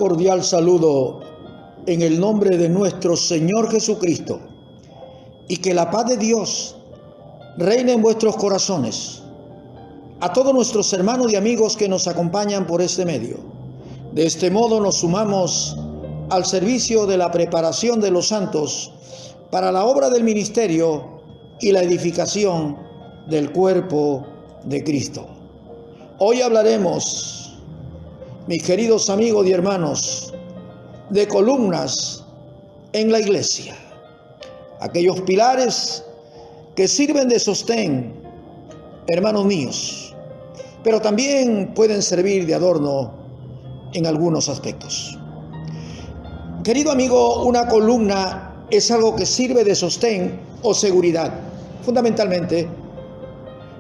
cordial saludo en el nombre de nuestro Señor Jesucristo, y que la paz de Dios reine en vuestros corazones. A todos nuestros hermanos y amigos que nos acompañan por este medio. De este modo nos sumamos al servicio de la preparación de los santos para la obra del ministerio y la edificación del cuerpo de Cristo. Hoy hablaremos, mis queridos amigos y hermanos, de columnas en la iglesia. Aquellos pilares que sirven de sostén, hermanos míos, pero también pueden servir de adorno en algunos aspectos. Querido amigo, una columna es algo que sirve de sostén o seguridad, fundamentalmente,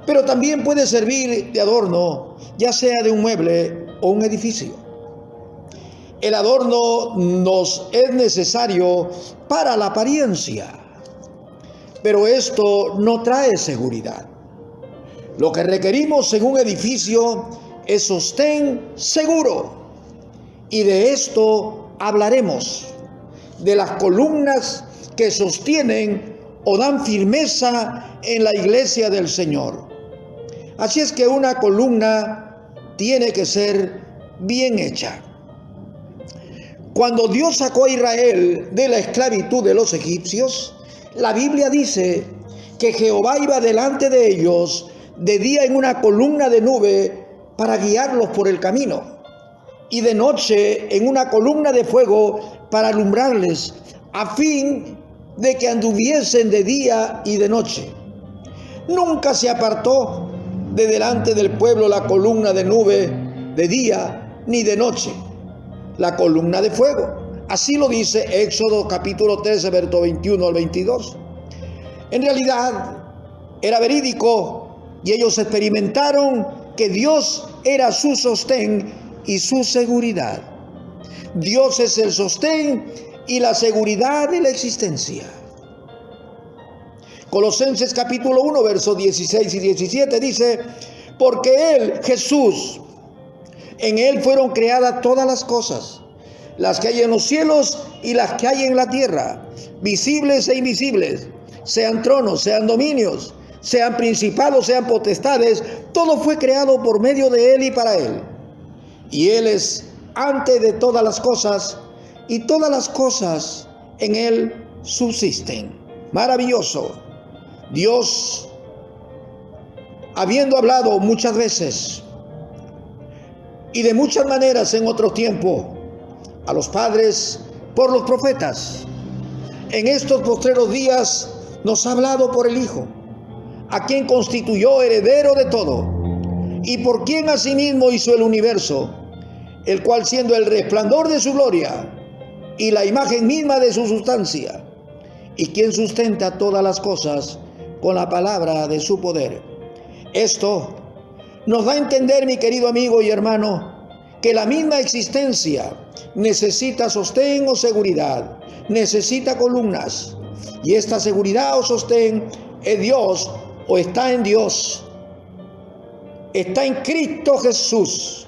pero también puede servir de adorno, ya sea de un mueble o un edificio. El adorno nos es necesario para la apariencia, pero esto no trae seguridad. Lo que requerimos en un edificio es sostén seguro, y de esto hablaremos, de las columnas que sostienen o dan firmeza en la iglesia del Señor. Así es que una columna tiene que ser bien hecha. Cuando Dios sacó a Israel de la esclavitud de los egipcios, la Biblia dice que Jehová iba delante de ellos de día en una columna de nube para guiarlos por el camino, y de noche en una columna de fuego para alumbrarles, a fin de que anduviesen de día y de noche. Nunca se apartó de delante del pueblo la columna de nube de día ni de noche, la columna de fuego. Así lo dice Éxodo capítulo 13, verso 21 al 22. En realidad era verídico, y ellos experimentaron que Dios era su sostén y su seguridad. Dios es el sostén y la seguridad de la existencia. Colosenses capítulo 1, versos 16 y 17 dice: porque Él, Jesús, en Él fueron creadas todas las cosas, las que hay en los cielos y las que hay en la tierra, visibles e invisibles, sean tronos, sean dominios, sean principados, sean potestades, todo fue creado por medio de Él y para Él. Y Él es antes de todas las cosas, y todas las cosas en Él subsisten. Maravilloso. Dios, habiendo hablado muchas veces y de muchas maneras en otro tiempo a los padres por los profetas, en estos postreros días nos ha hablado por el Hijo, a quien constituyó heredero de todo, y por quien asimismo hizo el universo, el cual, siendo el resplandor de su gloria y la imagen misma de su sustancia, y quien sustenta todas las cosas con la palabra de su poder. Esto nos da a entender, mi querido amigo y hermano, que la misma existencia necesita sostén o seguridad, necesita columnas, y esta seguridad o sostén es Dios, o está en Dios, está en Cristo Jesús,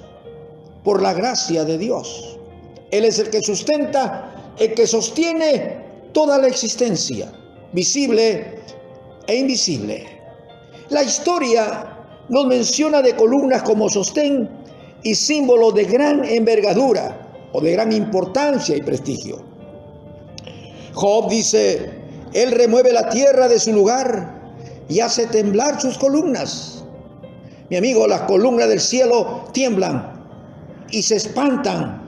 por la gracia de Dios. Él es el que sustenta, el que sostiene toda la existencia, visible e invisible. La historia nos menciona de columnas como sostén y símbolo de gran envergadura o de gran importancia y prestigio. Job dice: Él remueve la tierra de su lugar y hace temblar sus columnas. Mi amigo, las columnas del cielo tiemblan y se espantan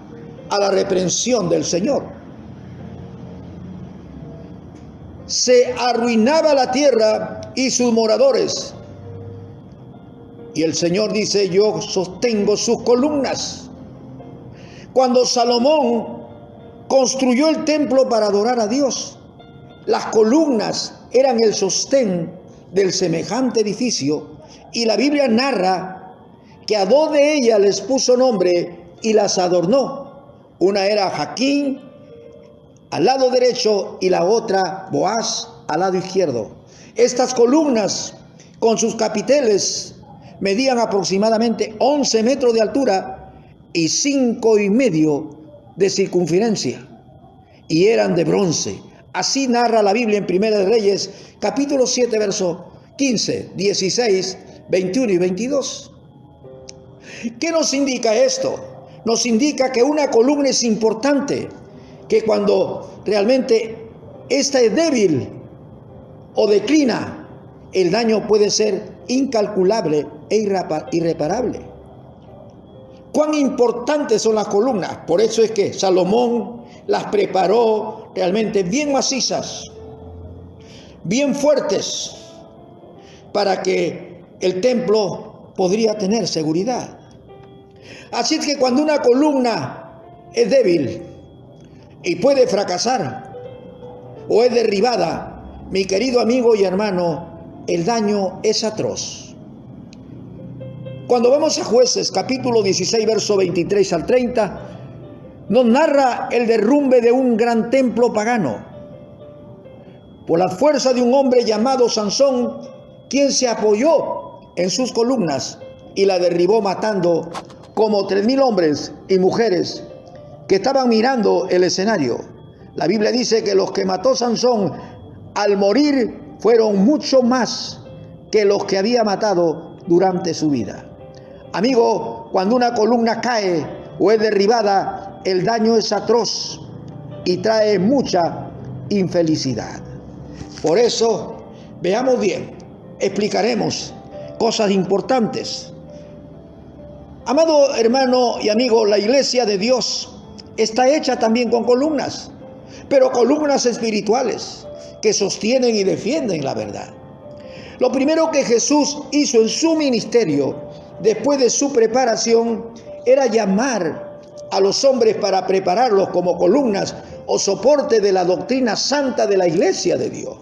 a la reprensión del Señor. Se arruinaba la tierra y sus moradores, y el Señor dice: yo sostengo sus columnas. Cuando Salomón construyó el templo para adorar a Dios, las columnas eran el sostén del semejante edificio, y la Biblia narra que a dos de ellas les puso nombre y las adornó. Una era Jaquín al lado derecho y la otra Boaz al lado izquierdo. Estas columnas con sus capiteles medían aproximadamente 11 metros de altura y 5,5 de circunferencia y eran de bronce. Así narra la Biblia en Primera de Reyes, capítulo 7, verso 15, 16, 21 y 22. ¿Qué nos indica esto? Nos indica que una columna es importante, que cuando realmente esta es débil o declina, el daño puede ser incalculable e irreparable. Cuán importantes son las columnas. Por eso es que Salomón las preparó realmente bien macizas, bien fuertes, para que el templo podría tener seguridad. Así es que cuando una columna es débil y puede fracasar o es derribada, mi querido amigo y hermano, el daño es atroz. Cuando vamos a Jueces, capítulo 16, verso 23 al 30, nos narra el derrumbe de un gran templo pagano por la fuerza de un hombre llamado Sansón, quien se apoyó en sus columnas y la derribó, matando como 3,000 hombres y mujeres que estaban mirando el escenario. La Biblia dice que los que mató Sansón al morir fueron mucho más que los que había matado durante su vida. Amigo, cuando una columna cae o es derribada, el daño es atroz y trae mucha infelicidad. Por eso, veamos bien, explicaremos cosas importantes. Amado hermano y amigo, la iglesia de Dios está hecha también con columnas, pero columnas espirituales que sostienen y defienden la verdad. Lo primero que Jesús hizo en su ministerio, después de su preparación, era llamar a los hombres para prepararlos como columnas o soporte de la doctrina santa de la iglesia de Dios.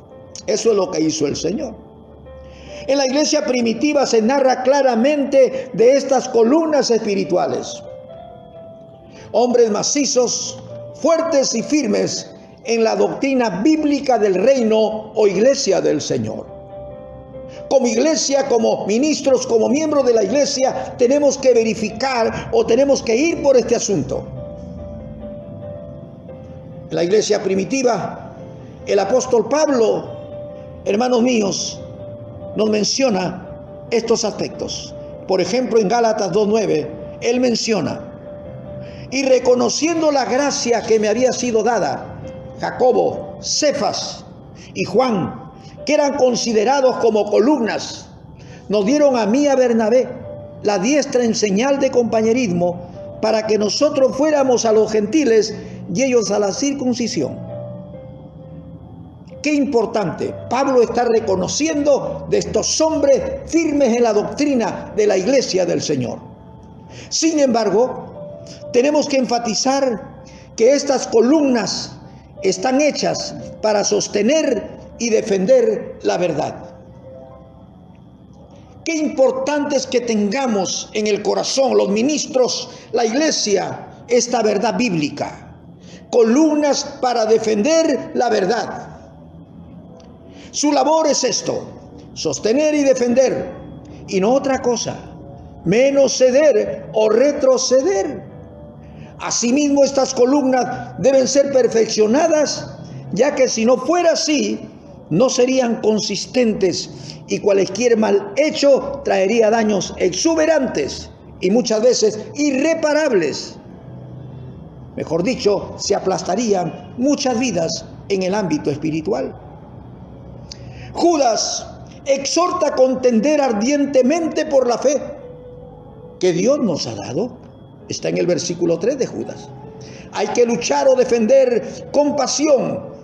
Eso es lo que hizo el Señor. En la iglesia primitiva se narra claramente de estas columnas espirituales. Hombres macizos, fuertes y firmes en la doctrina bíblica del reino o iglesia del Señor. Como iglesia, como ministros, como miembros de la iglesia, tenemos que verificar o tenemos que ir por este asunto. En la iglesia primitiva, el apóstol Pablo, hermanos míos, nos menciona estos aspectos. Por ejemplo, en Gálatas 2:9, él menciona: y reconociendo la gracia que me había sido dada, Jacobo, Cefas y Juan, que eran considerados como columnas, nos dieron a mí y a Bernabé la diestra en señal de compañerismo, para que nosotros fuéramos a los gentiles y ellos a la circuncisión. Qué importante. Pablo está reconociendo de estos hombres firmes en la doctrina de la iglesia del Señor. Sin embargo, tenemos que enfatizar que estas columnas están hechas para sostener y defender la verdad. Qué importante es que tengamos en el corazón, los ministros, la iglesia, esta verdad bíblica. Columnas para defender la verdad. Su labor es esto: sostener y defender, y no otra cosa, menos ceder o retroceder. Asimismo, estas columnas deben ser perfeccionadas, ya que si no fuera así, no serían consistentes y cualquier mal hecho traería daños exuberantes y muchas veces irreparables. Mejor dicho, se aplastarían muchas vidas en el ámbito espiritual. Judas exhorta a contender ardientemente por la fe que Dios nos ha dado. Está en el versículo 3 de Judas. Hay que luchar o defender con pasión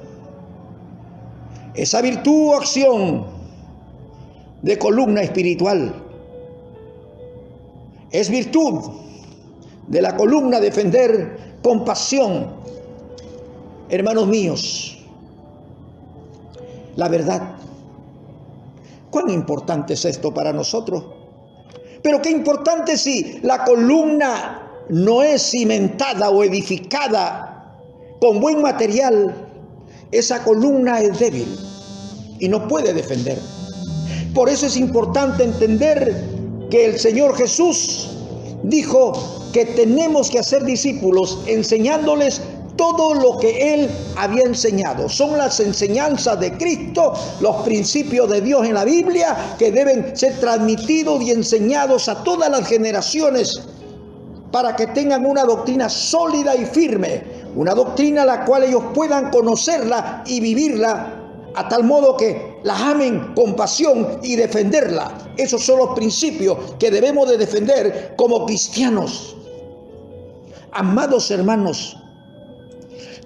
esa virtud o acción de columna espiritual. Es virtud de la columna defender con pasión, hermanos míos, la verdad. ¿Cuán importante es esto para nosotros? Pero qué importante si la columna no es cimentada o edificada con buen material. Esa columna es débil y no puede defender. Por eso es importante entender que el Señor Jesús dijo que tenemos que hacer discípulos enseñándoles todo lo que Él había enseñado. Son las enseñanzas de Cristo, los principios de Dios en la Biblia que deben ser transmitidos y enseñados a todas las generaciones para que tengan una doctrina sólida y firme, una doctrina la cual ellos puedan conocerla y vivirla a tal modo que la amen con pasión y defenderla. Esos son los principios que debemos de defender como cristianos. Amados hermanos,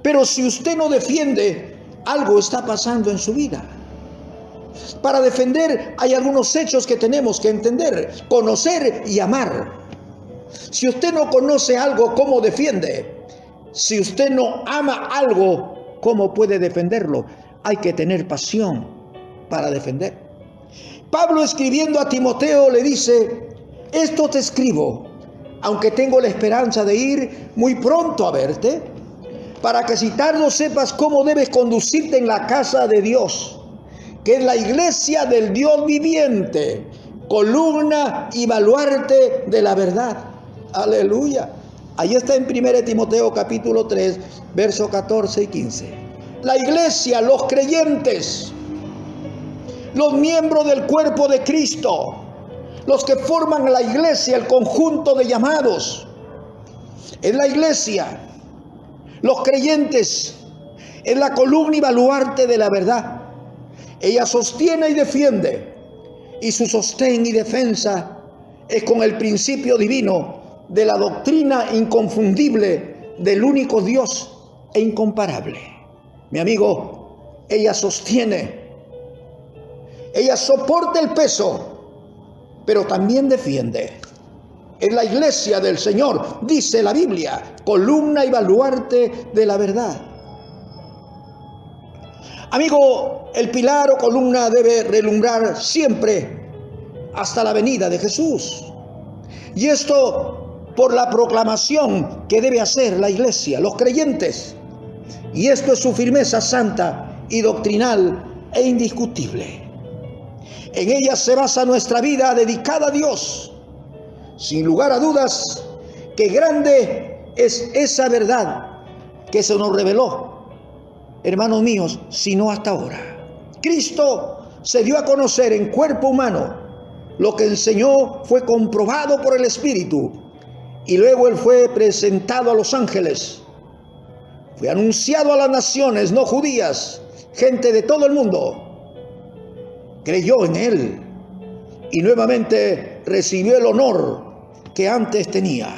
pero si usted no defiende, algo está pasando en su vida. Para defender hay algunos hechos que tenemos que entender, conocer y amar. Si usted no conoce algo, ¿cómo defiende? Si usted no ama algo, ¿cómo puede defenderlo? Hay que tener pasión para defender. Pablo, escribiendo a Timoteo, le dice: esto te escribo, aunque tengo la esperanza de ir muy pronto a verte, para que si tardo sepas cómo debes conducirte en la casa de Dios, que es la iglesia del Dios viviente, columna y baluarte de la verdad. Aleluya. Ahí está en 1 Timoteo capítulo 3, versos 14 y 15. La iglesia, los creyentes, los miembros del cuerpo de Cristo, los que forman la iglesia, el conjunto de llamados. Es la iglesia, los creyentes, es la columna y baluarte de la verdad. Ella sostiene y defiende, y su sostén y defensa es con el principio divino de la doctrina inconfundible del único Dios e incomparable. Mi amigo, ella sostiene, ella soporta el peso, pero también defiende. Es la iglesia del Señor, dice la Biblia, columna y baluarte de la verdad. Amigo, el pilar o columna debe relumbrar siempre hasta la venida de Jesús. Y esto por la proclamación que debe hacer la iglesia, los creyentes. Y esto es su firmeza santa y doctrinal e indiscutible. En ella se basa nuestra vida dedicada a Dios. Sin lugar a dudas, que grande es esa verdad que se nos reveló, hermanos míos, sino hasta ahora. Cristo se dio a conocer en cuerpo humano. Lo que enseñó fue comprobado por el Espíritu. Y luego Él fue presentado a los ángeles. Fue anunciado a las naciones no judías, gente de todo el mundo. Creyó en Él y nuevamente recibió el honor que antes tenía.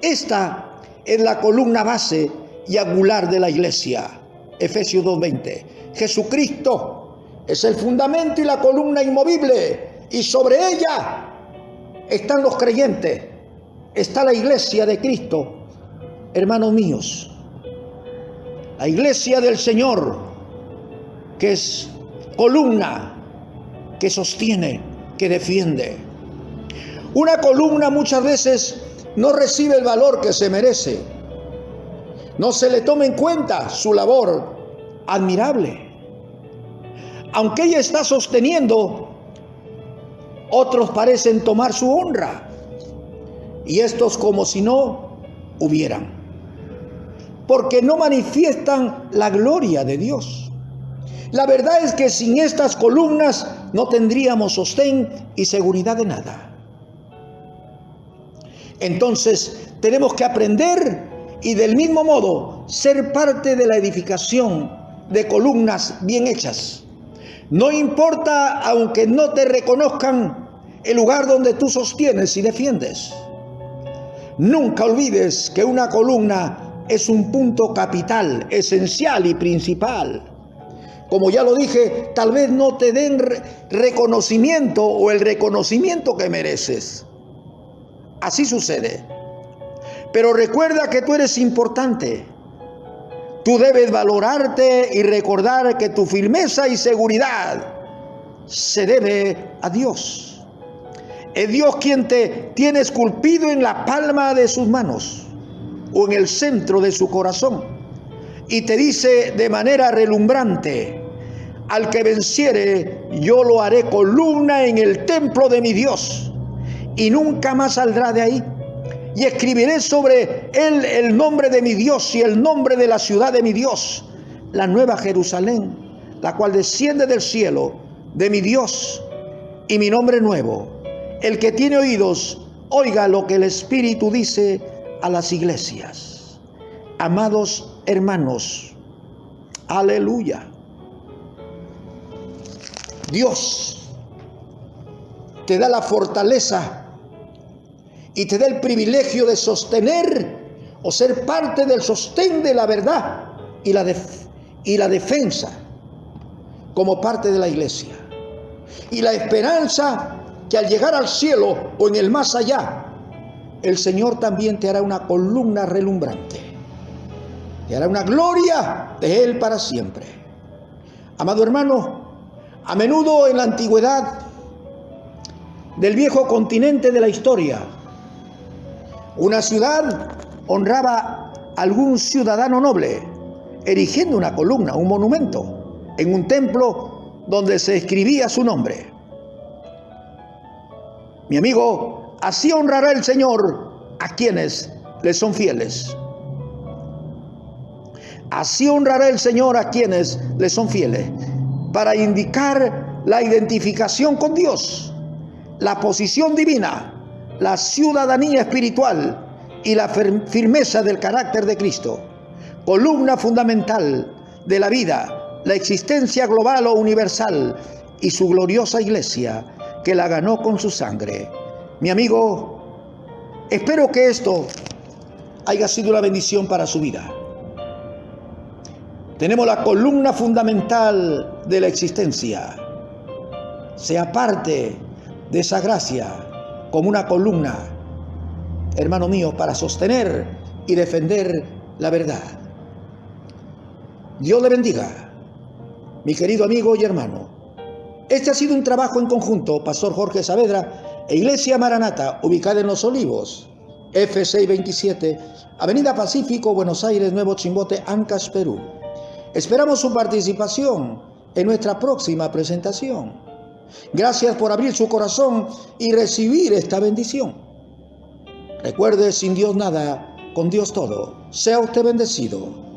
Esta es la columna base y angular de la iglesia. Efesios 2:20. Jesucristo es el fundamento y la columna inmovible, y sobre ella están los creyentes. Está la iglesia de Cristo, hermanos míos. La iglesia del Señor, que es columna, que sostiene, que defiende. Una columna muchas veces no recibe el valor que se merece. No se le toma en cuenta su labor admirable. Aunque ella está sosteniendo, otros parecen tomar su honra. Y estos como si no hubieran. Porque no manifiestan la gloria de Dios. La verdad es que sin estas columnas no tendríamos sostén y seguridad de nada. Entonces tenemos que aprender y del mismo modo ser parte de la edificación de columnas bien hechas. No importa, aunque no te reconozcan, el lugar donde tú sostienes y defiendes. Nunca olvides que una columna es un punto capital, esencial y principal. Como ya lo dije, tal vez no te den reconocimiento o el reconocimiento que mereces. Así sucede. Pero recuerda que tú eres importante. Tú debes valorarte y recordar que tu firmeza y seguridad se debe a Dios. Es Dios quien te tiene esculpido en la palma de sus manos o en el centro de su corazón. Y te dice de manera relumbrante: al que venciere, yo lo haré columna en el templo de mi Dios, y nunca más saldrá de ahí. y escribiré sobre él el nombre de mi Dios y el nombre de la ciudad de mi Dios, la nueva Jerusalén, la cual desciende del cielo de mi Dios, y mi nombre nuevo. El que tiene oídos, oiga lo que el Espíritu dice a las iglesias. Amados hermanos, aleluya. Dios te da la fortaleza y te da el privilegio de sostener o ser parte del sostén de la verdad y la defensa como parte de la iglesia. Y la esperanza que al llegar al cielo o en el más allá, el Señor también te hará una columna relumbrante. Te hará una gloria de Él para siempre. Amado hermano, a menudo en la antigüedad del viejo continente de la historia, una ciudad honraba a algún ciudadano noble, erigiendo una columna, un monumento, en un templo donde se escribía su nombre. Mi amigo, así honrará el Señor a quienes le son fieles. Así honrará el Señor a quienes le son fieles, para indicar la identificación con Dios, la posición divina, la ciudadanía espiritual y la firmeza del carácter de Cristo, columna fundamental de la vida, la existencia global o universal y su gloriosa iglesia que la ganó con su sangre. Mi amigo, espero que esto haya sido una bendición para su vida. Tenemos la columna fundamental de la existencia. Sea parte de esa gracia como una columna, hermano mío, para sostener y defender la verdad. Dios le bendiga, mi querido amigo y hermano. Este ha sido un trabajo en conjunto, Pastor Jorge Saavedra e Iglesia Maranata, ubicada en Los Olivos, F627, Avenida Pacífico, Buenos Aires, Nuevo Chimbote, Ancash, Perú. Esperamos su participación en nuestra próxima presentación. Gracias por abrir su corazón y recibir esta bendición. Recuerde, sin Dios nada, con Dios todo. Sea usted bendecido.